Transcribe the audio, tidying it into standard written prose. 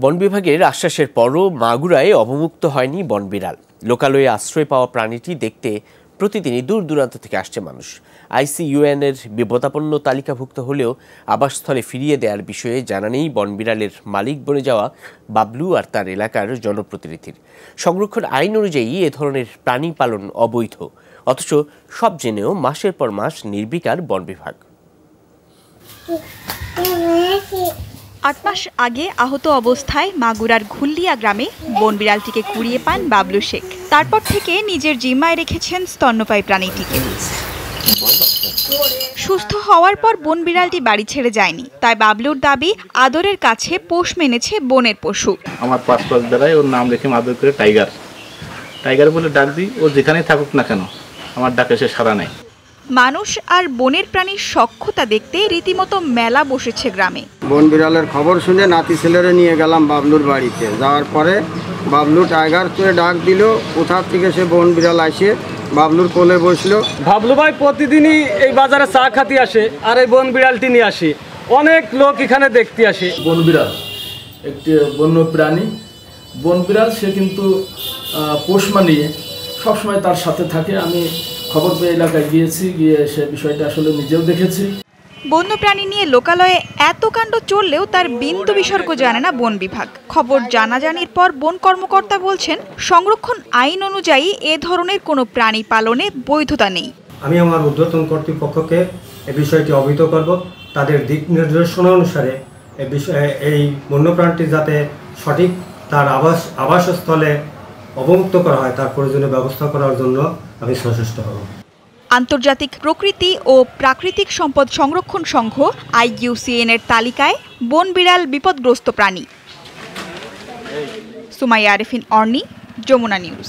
বন বিভাগের আশ্বাসের পরও মাগুরায় অবমুক্ত হয়নি বনবিড়াল। লোকালয়ে আশ্রয় পাওয়া প্রাণীটি দেখতে প্রতিদিনই দূর দূরান্ত থেকে আসছে মানুষ। IUCN-এর বিপদাপন্ন তালিকাভুক্ত হলেও আবাসস্থলে ফিরিয়ে দেওয়ার বিষয়ে জানা নেই বনবিড়ালের মালিক বনে যাওয়া বাবলু আর তার এলাকার জনপ্রতিনিধির। সংরক্ষণ আইন অনুযায়ী এ ধরনের প্রাণী পালন অবৈধ, অথচ সব জেনেও মাসের পর মাস নির্বিকার বন বিভাগ। ৮ মাস আগে আহত অবস্থায় মাগুরার ঘুল্লিয়া গ্রামে বনবিড়ালটিকে কুড়িয়ে পান বাবলু শেখ। তারপর থেকে নিজের জিম্মায় রেখেছেন স্তন্যপায়ী প্রাণীটিকে। সুস্থ হওয়ার পর বনবিড়ালটি বাড়ি ছেড়ে যায়নি, তাই বাবলুর দাবি আদরের কাছে পোষ মেনেছে বনের পশু। আমার পাঁচ দ্বারাই ওর নাম রেখে আদর করে টাইগার টাইগার বলে ডাক দিই। ও যেখানেই থাকুক না কেন আমার ডাকে সে সাড়া নেয়। মানুষ আর বনের প্রাণীর সখ্যতা দেখতে রীতিমতো মেলা বসেছে গ্রামে। বন বিড়ালের খবর শুনে নাতি ছেলেরে নিয়ে গেলাম বাবলুর বাড়িতে। যাওয়ার পরে বাবলু টাইগার করে ডাক দিল। কোথা থেকে সে বন বিড়াল আসে বাবলুর কোলে বসলো। বাবলু ভাই প্রতিদিনই এই বাজারে চা খাতে আসে আর এই বন বিড়ালটি নিয়ে আসে। অনেক লোক এখানে দেখতে আসে। বন বিড়াল একটি বন্য প্রাণী। বন বিড়াল সে কিন্তু পোষ মানিয়ে সবসময় তার সাথে থাকে। আমি খবর পেয়ে এলাকায় গিয়েছি, গিয়ে সে বিষয়টা আসলে নিজেও দেখেছি। বন্যপ্রাণী নিয়ে লোকালয়ে এত কাণ্ড চললেও তার বিন্দু বিসর্গ জানে না বন বিভাগ। খবর জানাজানির পর বন কর্মকর্তা বলছেন, সংরক্ষণ আইন অনুযায়ী এ ধরনের কোনো প্রাণী পালনে বৈধতা নেই। আমি আমার ঊর্ধ্বতন কর্তৃপক্ষকে এই বিষয়টি অবহিত করব। তাদের দিক নির্দেশনা অনুসারে এই বন্যপ্রাণীটি যাতে সঠিক তার আবাসস্থলে অবমুক্ত করা হয়, তার প্রয়োজনীয় ব্যবস্থা করার জন্য আমি সচেষ্ট হব। আন্তর্জাতিক প্রকৃতি ও প্রাকৃতিক সম্পদ সংরক্ষণ সংঘ IUCN-এর তালিকায় বনবিড়াল বিপদগ্রস্ত প্রাণী। সুমাইয়া আরেফিন, অর্নি, যমুনা নিউজ।